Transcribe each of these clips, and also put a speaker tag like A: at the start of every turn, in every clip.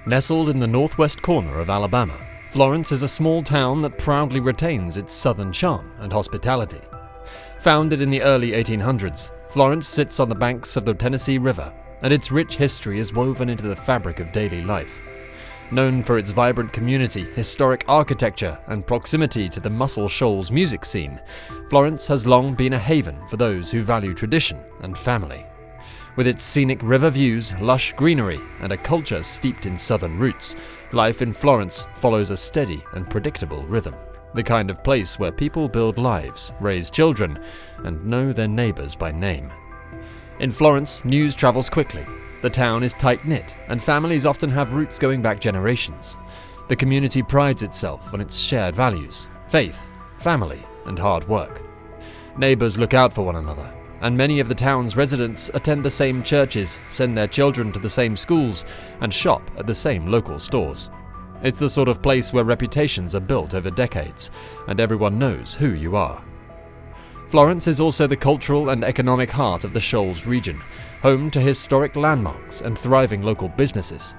A: Nestled in the northwest corner of Alabama, Florence is a small town that proudly retains its southern charm and hospitality. Founded in the early 1800s, Florence sits on the banks of the Tennessee River, and its rich history is woven into the fabric of daily life. Known for its vibrant community, historic architecture, and proximity to the Muscle Shoals music scene, Florence has long been a haven for those who value tradition and family. With its scenic river views, lush greenery, and a culture steeped in southern roots, life in Florence follows a steady and predictable rhythm. The kind of place where people build lives, raise children, and know their neighbors by name. In Florence, news travels quickly. The town is tight-knit, and families often have roots going back generations. The community prides itself on its shared values, faith, family, and hard work. Neighbors look out for one another, and many of the town's residents attend the same churches, send their children to the same schools, and shop at the same local stores. It's the sort of place where reputations are built over decades, and everyone knows who you are. Florence is also the cultural and economic heart of the Shoals region, home to historic landmarks and thriving local businesses.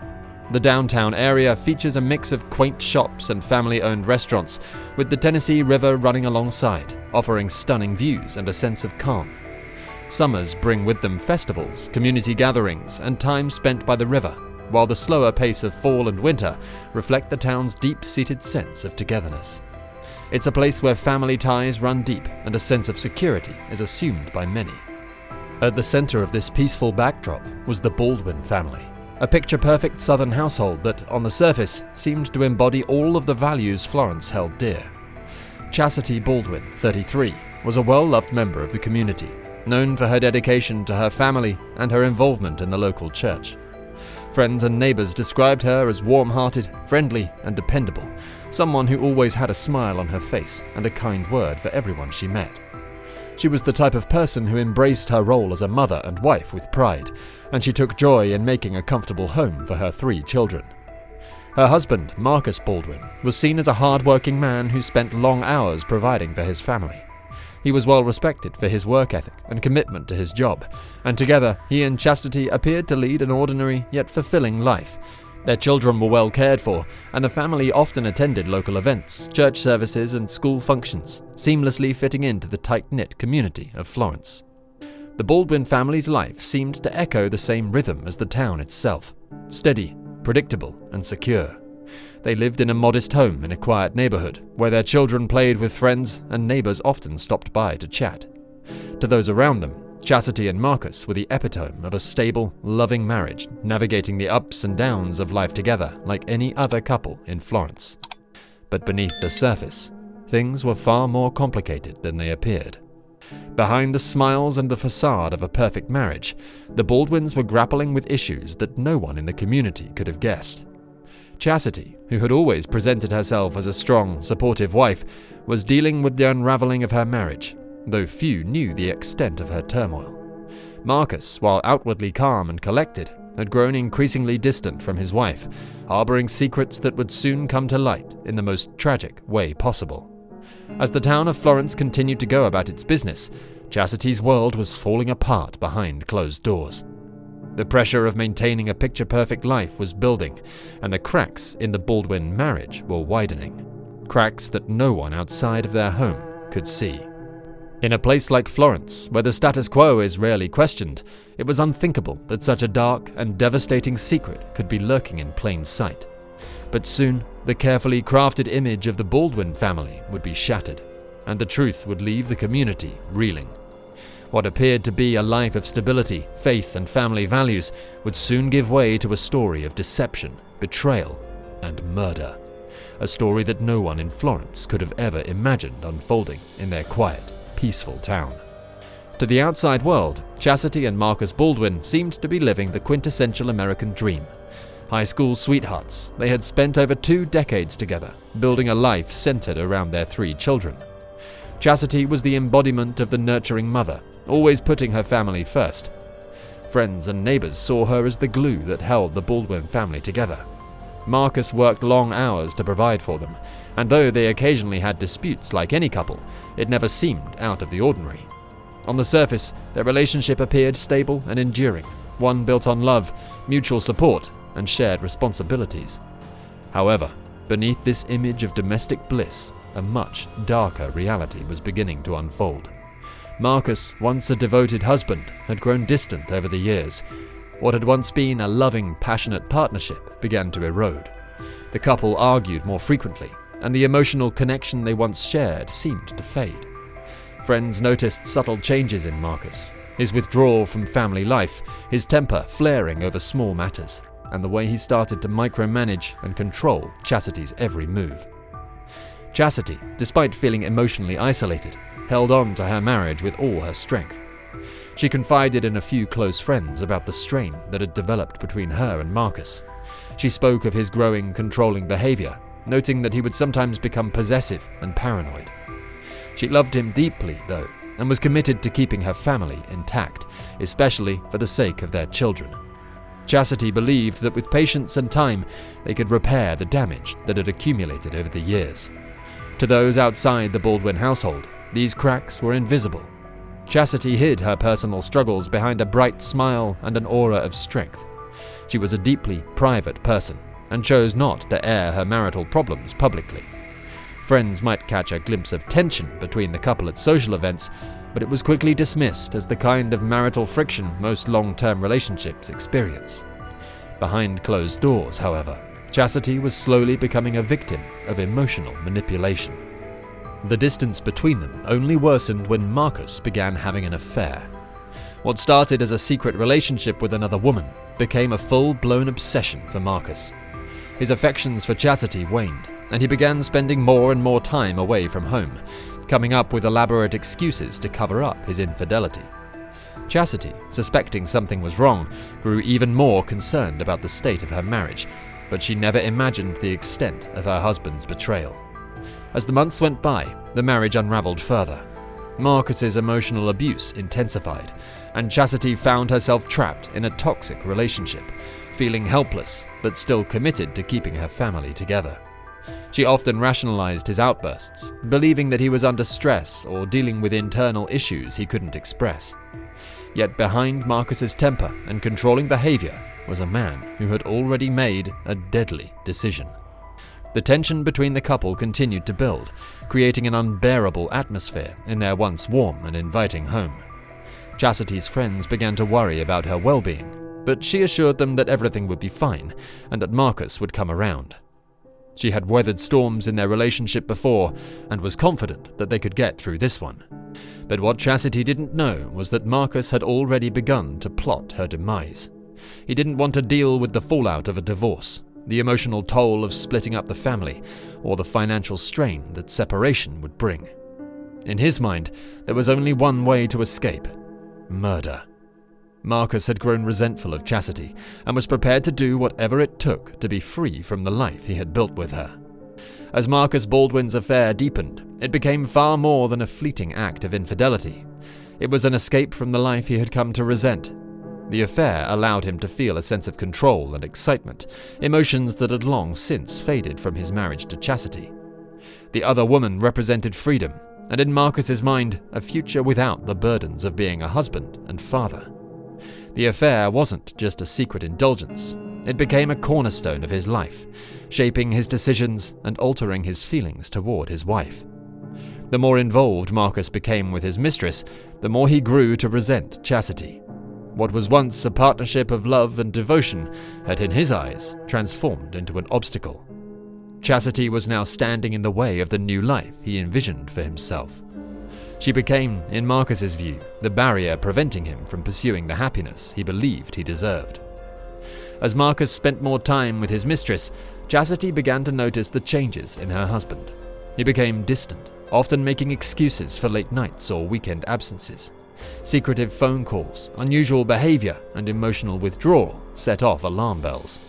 A: The downtown area features a mix of quaint shops and family-owned restaurants, with the Tennessee River running alongside, offering stunning views and a sense of calm. Summers bring with them festivals, community gatherings, and time spent by the river, while the slower pace of fall and winter reflect the town's deep-seated sense of togetherness. It's a place where family ties run deep and a sense of security is assumed by many. At the center of this peaceful backdrop was the Baldwin family, a picture-perfect southern household that, on the surface, seemed to embody all of the values Florence held dear. Chassity Baldwin, 33, was a well-loved member of the community, known for her dedication to her family and her involvement in the local church. Friends and neighbors described her as warm-hearted, friendly, and dependable, someone who always had a smile on her face and a kind word for everyone she met. She was the type of person who embraced her role as a mother and wife with pride, and she took joy in making a comfortable home for her 3 children. Her husband, Marcus Baldwin, was seen as a hard-working man who spent long hours providing for his family. He was well respected for his work ethic and commitment to his job, and together he and Chassity appeared to lead an ordinary yet fulfilling life. Their children were well cared for, and the family often attended local events, church services, and school functions, seamlessly fitting into the tight-knit community of Florence. The Baldwin family's life seemed to echo the same rhythm as the town itself: steady, predictable, and secure. They lived in a modest home in a quiet neighborhood, where their children played with friends and neighbors often stopped by to chat. To those around them, Chassity and Marcus were the epitome of a stable, loving marriage, navigating the ups and downs of life together like any other couple in Florence. But beneath the surface, things were far more complicated than they appeared. Behind the smiles and the facade of a perfect marriage, the Baldwins were grappling with issues that no one in the community could have guessed. Chassity, who had always presented herself as a strong, supportive wife, was dealing with the unraveling of her marriage, though few knew the extent of her turmoil. Marcus, while outwardly calm and collected, had grown increasingly distant from his wife, harboring secrets that would soon come to light in the most tragic way possible. As the town of Florence continued to go about its business, Chassity's world was falling apart behind closed doors. The pressure of maintaining a picture-perfect life was building, and the cracks in the Baldwin marriage were widening. Cracks that no one outside of their home could see. In a place like Florence, where the status quo is rarely questioned, it was unthinkable that such a dark and devastating secret could be lurking in plain sight. But soon, the carefully crafted image of the Baldwin family would be shattered, and the truth would leave the community reeling. What appeared to be a life of stability, faith, and family values would soon give way to a story of deception, betrayal, and murder. A story that no one in Florence could have ever imagined unfolding in their quiet, peaceful town. To the outside world, Chassity and Marcus Baldwin seemed to be living the quintessential American dream. High school sweethearts, they had spent over 2 decades together, building a life centered around their 3 children. Chassity was the embodiment of the nurturing mother, always putting her family first. Friends and neighbors saw her as the glue that held the Baldwin family together. Marcus worked long hours to provide for them, and though they occasionally had disputes like any couple, it never seemed out of the ordinary. On the surface, their relationship appeared stable and enduring, one built on love, mutual support, and shared responsibilities. However, beneath this image of domestic bliss, a much darker reality was beginning to unfold. Marcus, once a devoted husband, had grown distant over the years. What had once been a loving, passionate partnership began to erode. The couple argued more frequently, and the emotional connection they once shared seemed to fade. Friends noticed subtle changes in Marcus, his withdrawal from family life, his temper flaring over small matters, and the way he started to micromanage and control Chassity's every move. Chassity, despite feeling emotionally isolated, held on to her marriage with all her strength. She confided in a few close friends about the strain that had developed between her and Marcus. She spoke of his growing, controlling behavior, noting that he would sometimes become possessive and paranoid. She loved him deeply, though, and was committed to keeping her family intact, especially for the sake of their children. Chassity believed that with patience and time, they could repair the damage that had accumulated over the years. To those outside the Baldwin household, these cracks were invisible. Chassity hid her personal struggles behind a bright smile and an aura of strength. She was a deeply private person and chose not to air her marital problems publicly. Friends might catch a glimpse of tension between the couple at social events, but it was quickly dismissed as the kind of marital friction most long-term relationships experience. Behind closed doors, however, Chassity was slowly becoming a victim of emotional manipulation. The distance between them only worsened when Marcus began having an affair. What started as a secret relationship with another woman became a full-blown obsession for Marcus. His affections for Chassity waned, and he began spending more and more time away from home, coming up with elaborate excuses to cover up his infidelity. Chassity, suspecting something was wrong, grew even more concerned about the state of her marriage, but she never imagined the extent of her husband's betrayal. As the months went by, the marriage unraveled further. Marcus's emotional abuse intensified, and Chassity found herself trapped in a toxic relationship, feeling helpless but still committed to keeping her family together. She often rationalized his outbursts, believing that he was under stress or dealing with internal issues he couldn't express. Yet behind Marcus's temper and controlling behavior was a man who had already made a deadly decision. The tension between the couple continued to build, creating an unbearable atmosphere in their once warm and inviting home. Chassity's friends began to worry about her well-being, but she assured them that everything would be fine and that Marcus would come around. She had weathered storms in their relationship before and was confident that they could get through this one. But what Chassity didn't know was that Marcus had already begun to plot her demise. He didn't want to deal with the fallout of a divorce, the emotional toll of splitting up the family, or the financial strain that separation would bring. In his mind, there was only one way to escape: murder. Marcus had grown resentful of Chassity and was prepared to do whatever it took to be free from the life he had built with her. As Marcus Baldwin's affair deepened, it became far more than a fleeting act of infidelity. It was an escape from the life he had come to resent. The affair allowed him to feel a sense of control and excitement, emotions that had long since faded from his marriage to Chassity. The other woman represented freedom, and in Marcus's mind, a future without the burdens of being a husband and father. The affair wasn't just a secret indulgence. It became a cornerstone of his life, shaping his decisions and altering his feelings toward his wife. The more involved Marcus became with his mistress, the more he grew to resent Chassity. What was once a partnership of love and devotion had, in his eyes, transformed into an obstacle. Chassity was now standing in the way of the new life he envisioned for himself. She became, in Marcus's view, the barrier preventing him from pursuing the happiness he believed he deserved. As Marcus spent more time with his mistress, Chassity began to notice the changes in her husband. He became distant, often making excuses for late nights or weekend absences. Secretive phone calls, unusual behavior, and emotional withdrawal set off alarm bells.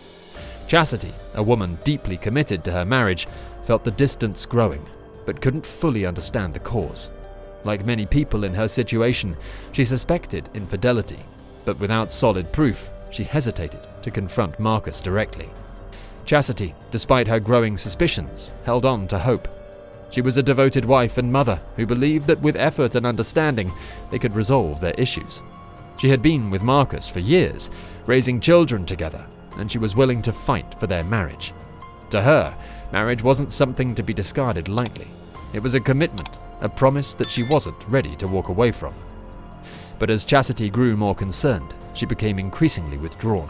A: Chassity, a woman deeply committed to her marriage, felt the distance growing, but couldn't fully understand the cause. Like many people in her situation, she suspected infidelity, but without solid proof, she hesitated to confront Marcus directly. Chassity, despite her growing suspicions, held on to hope. She was a devoted wife and mother who believed that with effort and understanding, they could resolve their issues. She had been with Marcus for years, raising children together, and she was willing to fight for their marriage. To her, marriage wasn't something to be discarded lightly. It was a commitment, a promise that she wasn't ready to walk away from. But as Chassity grew more concerned, she became increasingly withdrawn.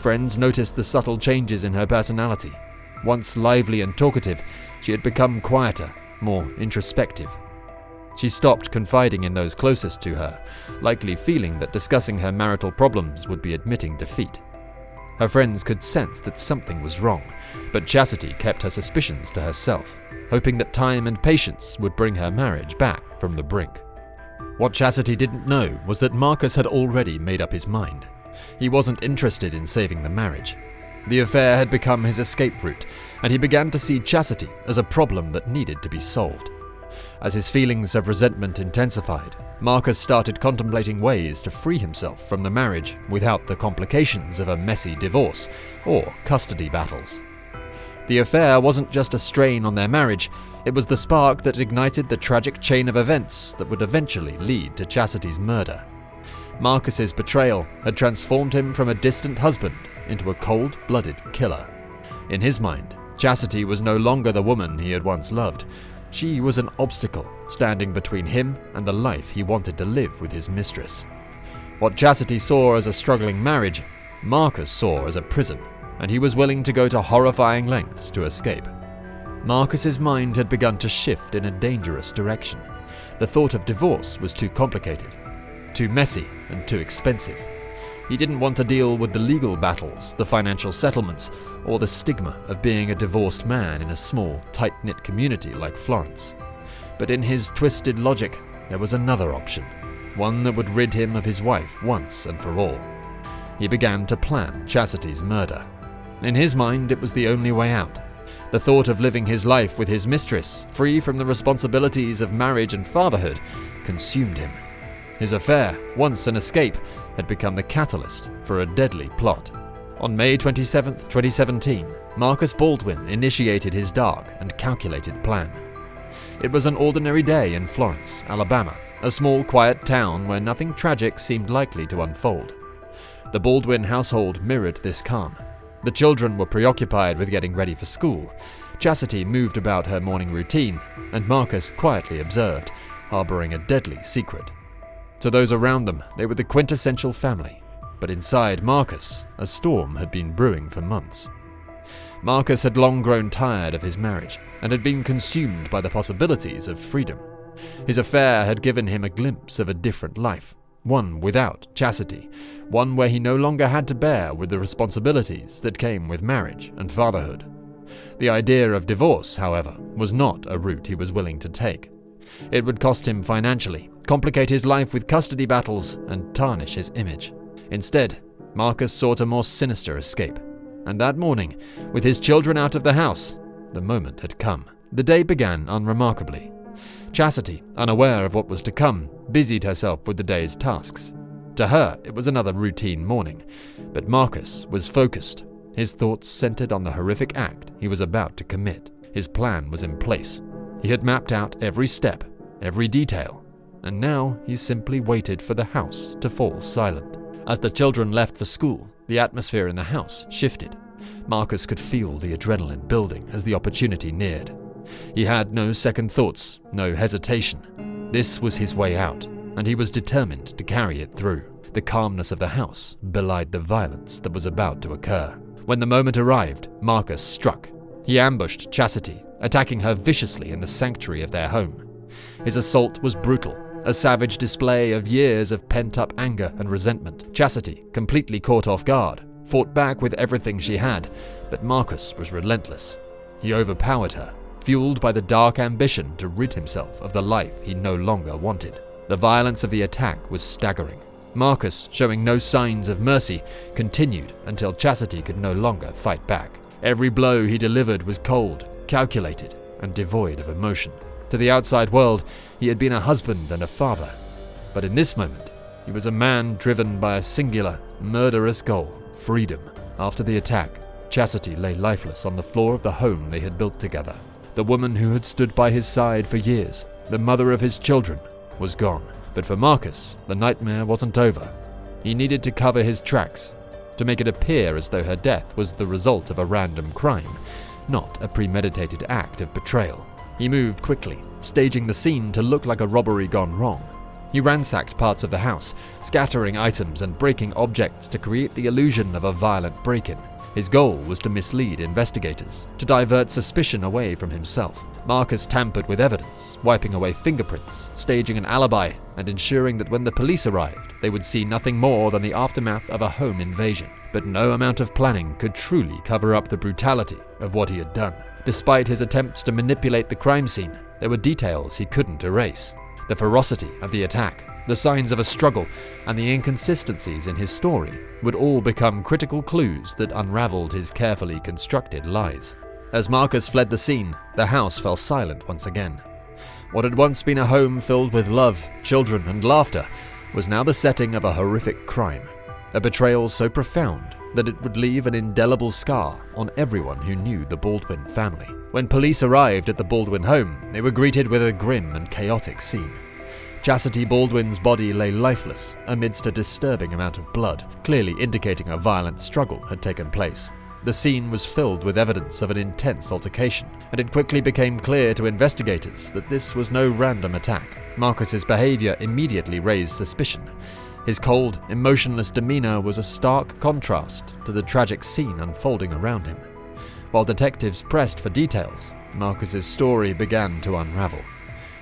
A: Friends noticed the subtle changes in her personality. Once lively and talkative, she had become quieter, more introspective. She stopped confiding in those closest to her, likely feeling that discussing her marital problems would be admitting defeat. Her friends could sense that something was wrong, but Chassity kept her suspicions to herself, hoping that time and patience would bring her marriage back from the brink. What Chassity didn't know was that Marcus had already made up his mind. He wasn't interested in saving the marriage. The affair had become his escape route, and he began to see Chassity as a problem that needed to be solved. As his feelings of resentment intensified, Marcus started contemplating ways to free himself from the marriage without the complications of a messy divorce or custody battles. The affair wasn't just a strain on their marriage, it was the spark that ignited the tragic chain of events that would eventually lead to Chassity's murder. Marcus's betrayal had transformed him from a distant husband into a cold-blooded killer. In his mind, Chassity was no longer the woman he had once loved. She was an obstacle standing between him and the life he wanted to live with his mistress. What Chassity saw as a struggling marriage, Marcus saw as a prison, and he was willing to go to horrifying lengths to escape. Marcus's mind had begun to shift in a dangerous direction. The thought of divorce was too complicated, too messy, and too expensive. He didn't want to deal with the legal battles, the financial settlements, or the stigma of being a divorced man in a small, tight-knit community like Florence. But in his twisted logic, there was another option, one that would rid him of his wife once and for all. He began to plan Chassity's murder. In his mind, it was the only way out. The thought of living his life with his mistress, free from the responsibilities of marriage and fatherhood, consumed him. His affair, once an escape, had become the catalyst for a deadly plot. On May 27, 2017, Marcus Baldwin initiated his dark and calculated plan. It was an ordinary day in Florence, Alabama, a small, quiet town where nothing tragic seemed likely to unfold. The Baldwin household mirrored this calm. The children were preoccupied with getting ready for school. Chassity moved about her morning routine, and Marcus quietly observed, harboring a deadly secret. To those around them, they were the quintessential family, but inside Marcus, a storm had been brewing for months. Marcus had long grown tired of his marriage and had been consumed by the possibilities of freedom. His affair had given him a glimpse of a different life, one without Chassity, one where he no longer had to bear with the responsibilities that came with marriage and fatherhood. The idea of divorce, however, was not a route he was willing to take. It would cost him financially, complicate his life with custody battles, and tarnish his image. Instead, Marcus sought a more sinister escape. And that morning, with his children out of the house, the moment had come. The day began unremarkably. Chassity, unaware of what was to come, busied herself with the day's tasks. To her, it was another routine morning, but Marcus was focused. His thoughts centered on the horrific act he was about to commit. His plan was in place. He had mapped out every step, every detail, and now he simply waited for the house to fall silent. As the children left for school, the atmosphere in the house shifted. Marcus could feel the adrenaline building as the opportunity neared. He had no second thoughts, no hesitation. This was his way out, and he was determined to carry it through. The calmness of the house belied the violence that was about to occur. When the moment arrived, Marcus struck. He ambushed Chassity, attacking her viciously in the sanctuary of their home. His assault was brutal, a savage display of years of pent-up anger and resentment. Chassity, completely caught off guard, fought back with everything she had, but Marcus was relentless. He overpowered her, fueled by the dark ambition to rid himself of the life he no longer wanted. The violence of the attack was staggering. Marcus, showing no signs of mercy, continued until Chassity could no longer fight back. Every blow he delivered was cold, calculated, and devoid of emotion. To the outside world, he had been a husband and a father. But in this moment, he was a man driven by a singular, murderous goal: freedom. After the attack, Chassity lay lifeless on the floor of the home they had built together. The woman who had stood by his side for years, the mother of his children, was gone. But for Marcus, the nightmare wasn't over. He needed to cover his tracks. to make it appear as though her death was the result of a random crime, not a premeditated act of betrayal. He moved quickly, staging the scene to look like a robbery gone wrong. He ransacked parts of the house, scattering items and breaking objects to create the illusion of a violent break-in. His goal was to mislead investigators, to divert suspicion away from himself. Marcus tampered with evidence, wiping away fingerprints, staging an alibi, and ensuring that when the police arrived, they would see nothing more than the aftermath of a home invasion. But no amount of planning could truly cover up the brutality of what he had done. Despite his attempts to manipulate the crime scene, there were details he couldn't erase. The ferocity of the attack, the signs of a struggle, and the inconsistencies in his story would all become critical clues that unraveled his carefully constructed lies. As Marcus fled the scene, the house fell silent once again. What had once been a home filled with love, children, and laughter was now the setting of a horrific crime, a betrayal so profound that it would leave an indelible scar on everyone who knew the Baldwin family. When police arrived at the Baldwin home, they were greeted with a grim and chaotic scene. Chassity Baldwin's body lay lifeless amidst a disturbing amount of blood, clearly indicating a violent struggle had taken place. The scene was filled with evidence of an intense altercation, and it quickly became clear to investigators that this was no random attack. Marcus's behavior immediately raised suspicion. His cold, emotionless demeanor was a stark contrast to the tragic scene unfolding around him. While detectives pressed for details, Marcus's story began to unravel.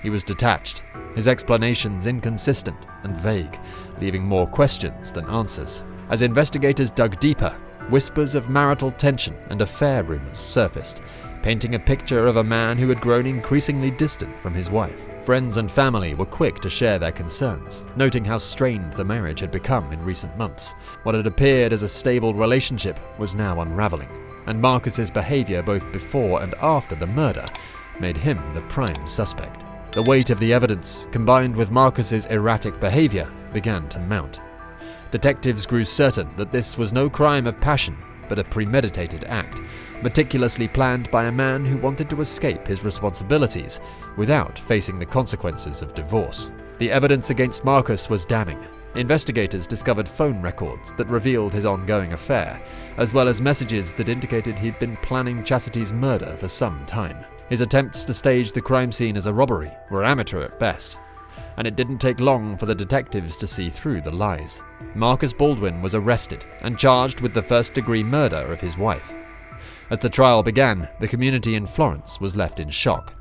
A: He was detached, his explanations inconsistent and vague, leaving more questions than answers. As investigators dug deeper, whispers of marital tension and affair rumors surfaced, painting a picture of a man who had grown increasingly distant from his wife. Friends and family were quick to share their concerns, noting how strained the marriage had become in recent months. What had appeared as a stable relationship was now unraveling, and Marcus's behavior both before and after the murder made him the prime suspect. The weight of the evidence, combined with Marcus's erratic behavior, began to mount. Detectives grew certain that this was no crime of passion, but a premeditated act, meticulously planned by a man who wanted to escape his responsibilities without facing the consequences of divorce. The evidence against Marcus was damning. Investigators discovered phone records that revealed his ongoing affair, as well as messages that indicated he'd been planning Chassity's murder for some time. His attempts to stage the crime scene as a robbery were amateur at best, and it didn't take long for the detectives to see through the lies. Marcus Baldwin was arrested and charged with the first-degree murder of his wife. As the trial began, the community in Florence was left in shock.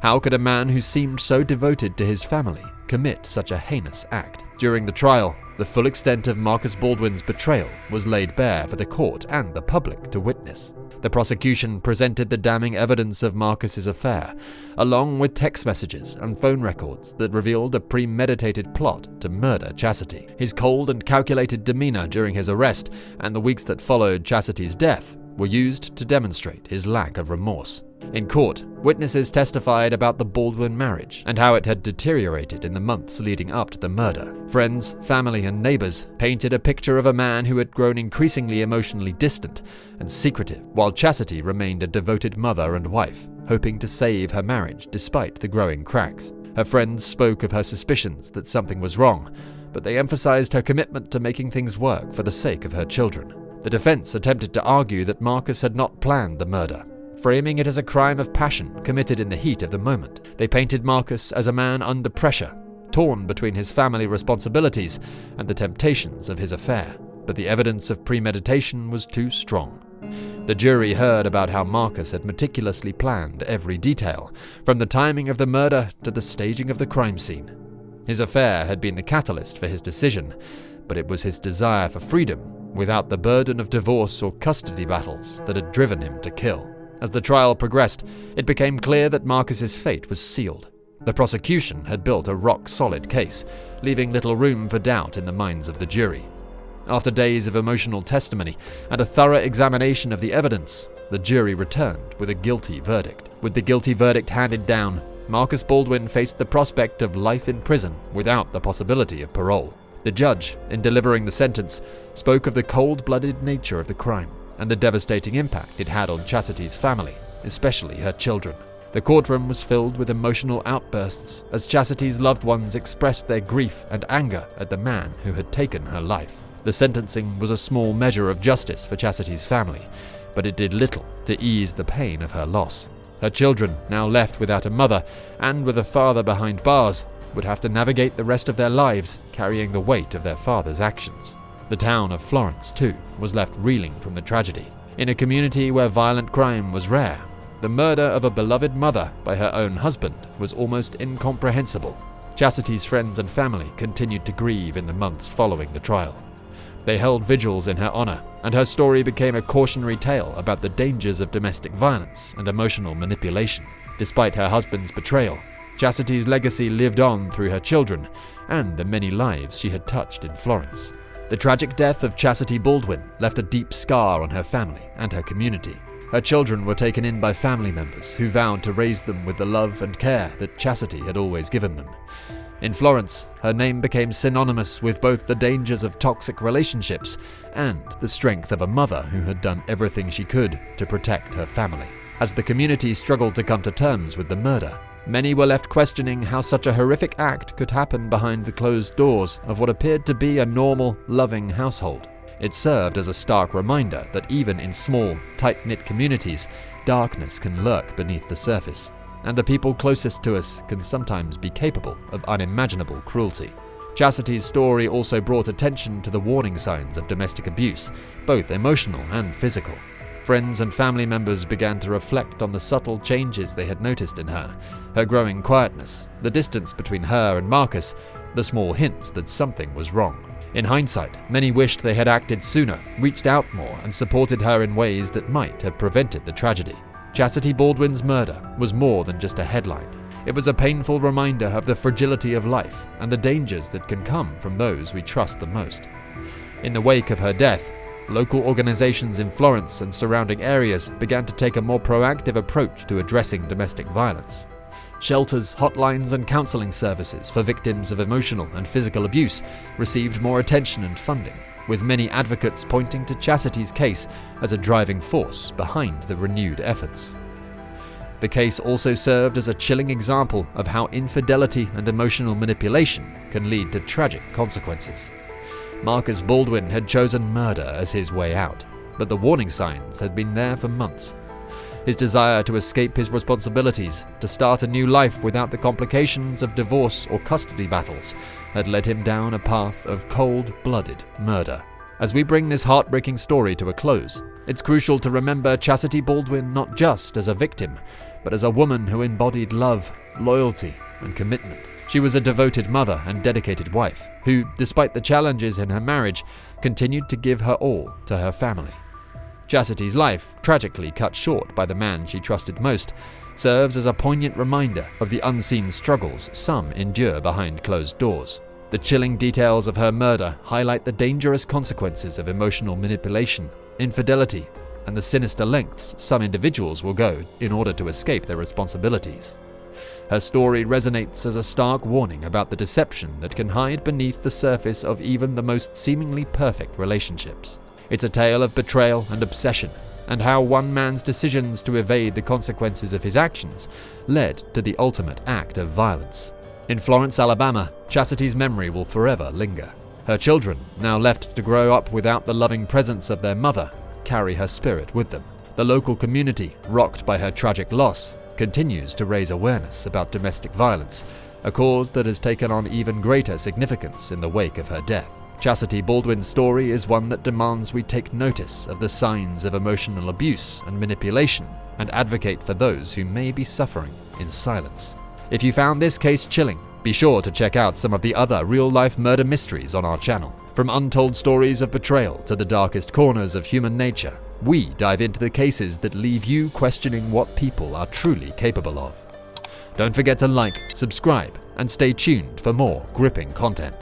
A: How could a man who seemed so devoted to his family commit such a heinous act? During the trial, the full extent of Marcus Baldwin's betrayal was laid bare for the court and the public to witness. The prosecution presented the damning evidence of Marcus's affair, along with text messages and phone records that revealed a premeditated plot to murder Chassity. His cold and calculated demeanor during his arrest and the weeks that followed Chassity's death were used to demonstrate his lack of remorse. In court, witnesses testified about the Baldwin marriage and how it had deteriorated in the months leading up to the murder. Friends, family, and neighbors painted a picture of a man who had grown increasingly emotionally distant and secretive, while Chassity remained a devoted mother and wife, hoping to save her marriage despite the growing cracks. Her friends spoke of her suspicions that something was wrong, but they emphasized her commitment to making things work for the sake of her children. The defense attempted to argue that Marcus had not planned the murder, framing it as a crime of passion committed in the heat of the moment. They painted Marcus as a man under pressure, torn between his family responsibilities and the temptations of his affair. But the evidence of premeditation was too strong. The jury heard about how Marcus had meticulously planned every detail, from the timing of the murder to the staging of the crime scene. His affair had been the catalyst for his decision, but it was his desire for freedom, without the burden of divorce or custody battles, that had driven him to kill. As the trial progressed, it became clear that Marcus's fate was sealed. The prosecution had built a rock-solid case, leaving little room for doubt in the minds of the jury. After days of emotional testimony and a thorough examination of the evidence, the jury returned with a guilty verdict. With the guilty verdict handed down, Marcus Baldwin faced the prospect of life in prison without the possibility of parole. The judge, in delivering the sentence, spoke of the cold-blooded nature of the crime and the devastating impact it had on Chassity's family, especially her children. The courtroom was filled with emotional outbursts as Chassity's loved ones expressed their grief and anger at the man who had taken her life. The sentencing was a small measure of justice for Chassity's family, but it did little to ease the pain of her loss. Her children, now left without a mother and with a father behind bars, would have to navigate the rest of their lives carrying the weight of their father's actions. The town of Florence, too, was left reeling from the tragedy. In a community where violent crime was rare, the murder of a beloved mother by her own husband was almost incomprehensible. Chassity's friends and family continued to grieve in the months following the trial. They held vigils in her honor, and her story became a cautionary tale about the dangers of domestic violence and emotional manipulation. Despite her husband's betrayal, Chassity's legacy lived on through her children and the many lives she had touched in Florence. The tragic death of Chassity Baldwin left a deep scar on her family and her community. Her children were taken in by family members who vowed to raise them with the love and care that Chassity had always given them. In Florence, her name became synonymous with both the dangers of toxic relationships and the strength of a mother who had done everything she could to protect her family. As the community struggled to come to terms with the murder, many were left questioning how such a horrific act could happen behind the closed doors of what appeared to be a normal, loving household. It served as a stark reminder that even in small, tight-knit communities, darkness can lurk beneath the surface, and the people closest to us can sometimes be capable of unimaginable cruelty. Chassity's story also brought attention to the warning signs of domestic abuse, both emotional and physical. Friends and family members began to reflect on the subtle changes they had noticed in her, her growing quietness, the distance between her and Marcus, the small hints that something was wrong. In hindsight, many wished they had acted sooner, reached out more, and supported her in ways that might have prevented the tragedy. Chassity Baldwin's murder was more than just a headline. It was a painful reminder of the fragility of life and the dangers that can come from those we trust the most. In the wake of her death, local organizations in Florence and surrounding areas began to take a more proactive approach to addressing domestic violence. Shelters, hotlines, and counseling services for victims of emotional and physical abuse received more attention and funding, with many advocates pointing to Chassity's case as a driving force behind the renewed efforts. The case also served as a chilling example of how infidelity and emotional manipulation can lead to tragic consequences. Marcus Baldwin had chosen murder as his way out, but the warning signs had been there for months. His desire to escape his responsibilities, to start a new life without the complications of divorce or custody battles, had led him down a path of cold-blooded murder. As we bring this heartbreaking story to a close, it's crucial to remember Chassity Baldwin not just as a victim, but as a woman who embodied love, loyalty, and commitment. She was a devoted mother and dedicated wife, who, despite the challenges in her marriage, continued to give her all to her family. Chassity's life, tragically cut short by the man she trusted most, serves as a poignant reminder of the unseen struggles some endure behind closed doors. The chilling details of her murder highlight the dangerous consequences of emotional manipulation, infidelity, and the sinister lengths some individuals will go in order to escape their responsibilities. Her story resonates as a stark warning about the deception that can hide beneath the surface of even the most seemingly perfect relationships. It's a tale of betrayal and obsession, and how one man's decisions to evade the consequences of his actions led to the ultimate act of violence. In Florence, Alabama, Chassity's memory will forever linger. Her children, now left to grow up without the loving presence of their mother, carry her spirit with them. The local community, rocked by her tragic loss, continues to raise awareness about domestic violence, a cause that has taken on even greater significance in the wake of her death. Chassity Baldwin's story is one that demands we take notice of the signs of emotional abuse and manipulation and advocate for those who may be suffering in silence. If you found this case chilling, be sure to check out some of the other real-life murder mysteries on our channel. From untold stories of betrayal to the darkest corners of human nature, we dive into the cases that leave you questioning what people are truly capable of. Don't forget to like, subscribe, and stay tuned for more gripping content.